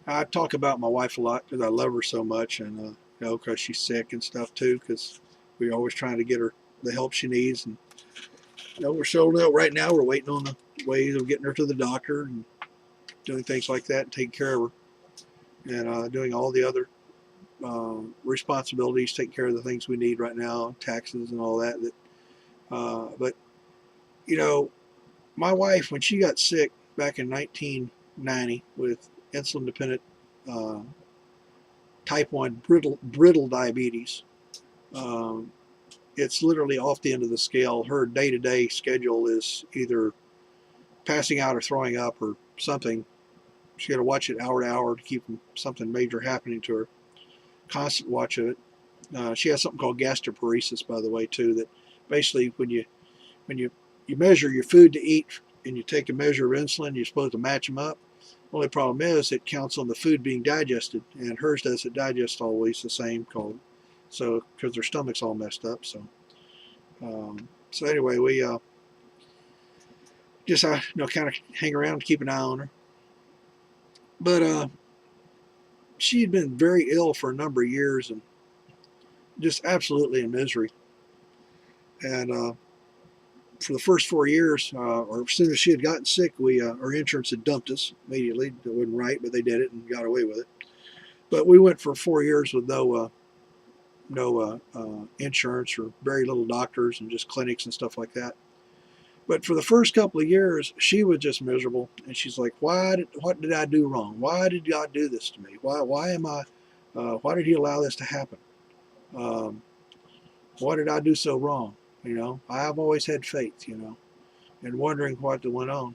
I talk about my wife a lot because I love her so much, and because she's sick and stuff too. Because we're always trying to get her the help she needs, and we're so right now we're waiting on the ways of getting her to the doctor and doing things like that and taking care of her and doing all the other responsibilities, taking care of the things we need right now, taxes and all that. But you know, my wife when she got sick back in 1990 with insulin dependent uh, type 1 brittle diabetes. Um, it's literally off the end of the scale. Her day-to-day schedule is either passing out or throwing up or something. She got to watch it hour to hour to keep from something major happening to her. Constant watch of it. She has something called gastroparesis, by the way, too. That basically, when you measure your food to eat and you take a measure of insulin, you're supposed to match them up. Only problem is it counts on the food being digested, and hers doesn't digest always the same. So because their stomach's all messed up. So anyway, we just kind of hang around to keep an eye on her. But she had been very ill for a number of years and just absolutely in misery. And for the first 4 years, or as soon as she had gotten sick, our insurance had dumped us immediately. It wasn't right, but they did it and got away with it. But we went for 4 years with no insurance or very little doctors and just clinics and stuff like that. But for the first couple of years, she was just miserable, and she's like, what did I do wrong? Why did God do this to me? Why am I? Why did He allow this to happen? Um, what did I do so wrong? I've always had faith, and wondering what went on.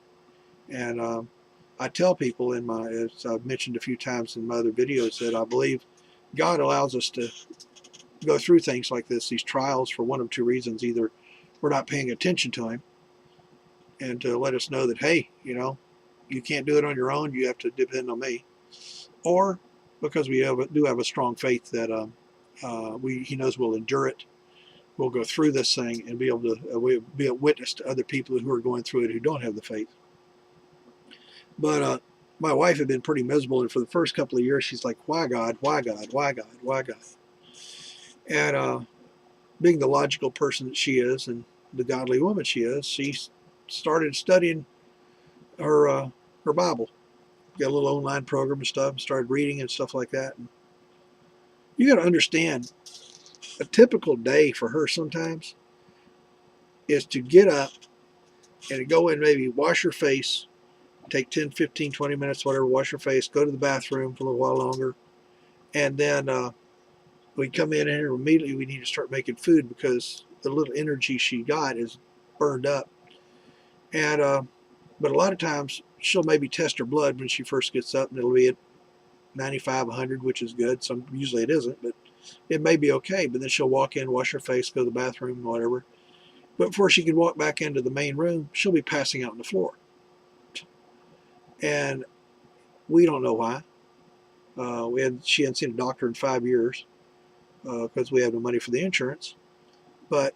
And I tell people as I've mentioned a few times in my other videos, that I believe God allows us to go through things like this, these trials, for one of two reasons. Either we're not paying attention to Him, and to let us know that, hey, you can't do it on your own, you have to depend on me. Or because we do have a strong faith that He knows we'll endure it, we'll go through this thing and be able to be a witness to other people who are going through it who don't have the faith. But my wife had been pretty miserable, and for the first couple of years, she's like, why God, why God, why God, why God? And being the logical person that she is and the godly woman she is, she started studying her Bible. Got a little online program and stuff, and started reading and stuff like that. And you got to understand, a typical day for her sometimes is to get up and go in, maybe wash her face, take 10, 15, 20 minutes, whatever, wash her face, go to the bathroom for a little while longer, and then we come in here immediately. We need to start making food because the little energy she got is burned up. And but a lot of times she'll maybe test her blood when she first gets up, and it'll be at 95, 100, which is good. Usually it isn't, but it may be okay. But then she'll walk in, wash her face, go to the bathroom, whatever. But before she can walk back into the main room, she'll be passing out on the floor. And we don't know why. She hadn't seen a doctor in 5 years because we had no money for the insurance. But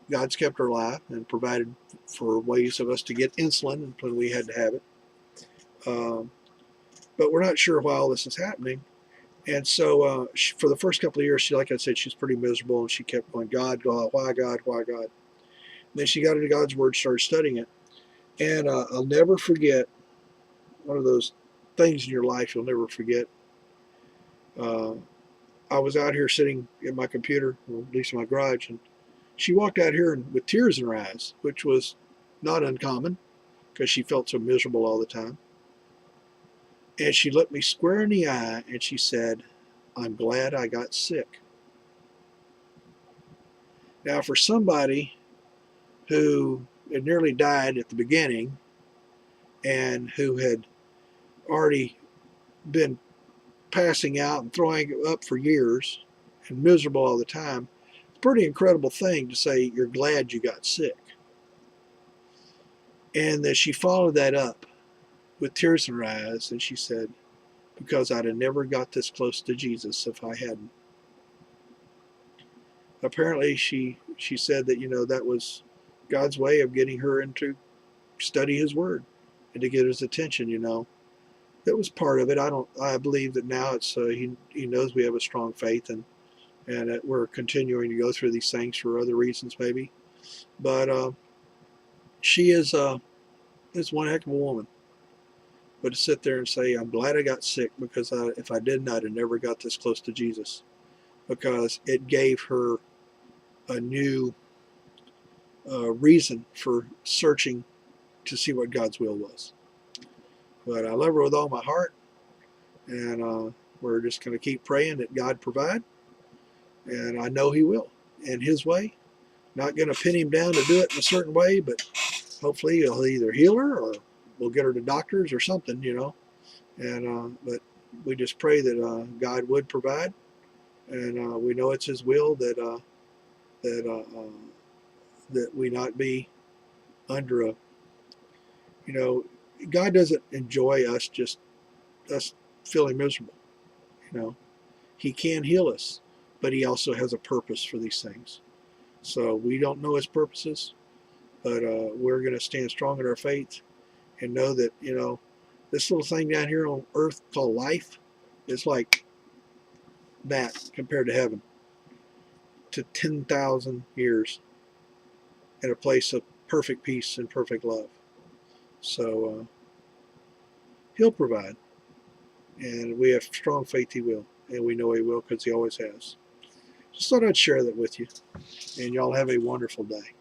God's kept her alive and provided for ways of us to get insulin when we had to have it. But we're not sure why all this is happening. And so for the first couple of years, like I said, she's pretty miserable, and she kept going, God, God, why God, why God? And then she got into God's Word, started studying it. And I'll never forget one of those things in your life you'll never forget. Uh, I was out here sitting at my computer, or at least in my garage, and she walked out here with tears in her eyes, which was not uncommon because she felt so miserable all the time. And she looked me square in the eye and she said, I'm glad I got sick. Now, for somebody who had nearly died at the beginning and who had already been passing out and throwing up for years and miserable all the time, it's a pretty incredible thing to say you're glad you got sick. And that she followed that up with tears in her eyes, and she said, because I'd have never got this close to Jesus if I hadn't. Apparently she said that, that was God's way of getting her into study His Word and to get His attention, that was part of it. I believe that now it's he knows we have a strong faith, and that we're continuing to go through these things for other reasons maybe. But she is one heck of a woman. But to sit there and say, I'm glad I got sick, because if I didn't, I'd have never got this close to Jesus, because it gave her a new reason for searching to see what God's will was. But I love her with all my heart, and we're just going to keep praying that God provide, and I know He will, in His way. Not going to pin Him down to do it in a certain way, but hopefully He'll either heal her, or we'll get her to doctors or something, And but we just pray that God would provide, and we know it's His will that we not be under a, you know, God doesn't enjoy us feeling miserable. You know, He can heal us, but He also has a purpose for these things. So we don't know His purposes, but we're going to stand strong in our faith and know that, this little thing down here on earth called life is like that compared to heaven, to 10,000 years in a place of perfect peace and perfect love. So He'll provide, and we have strong faith He will, and we know He will because He always has. Just thought I'd share that with you, and y'all have a wonderful day.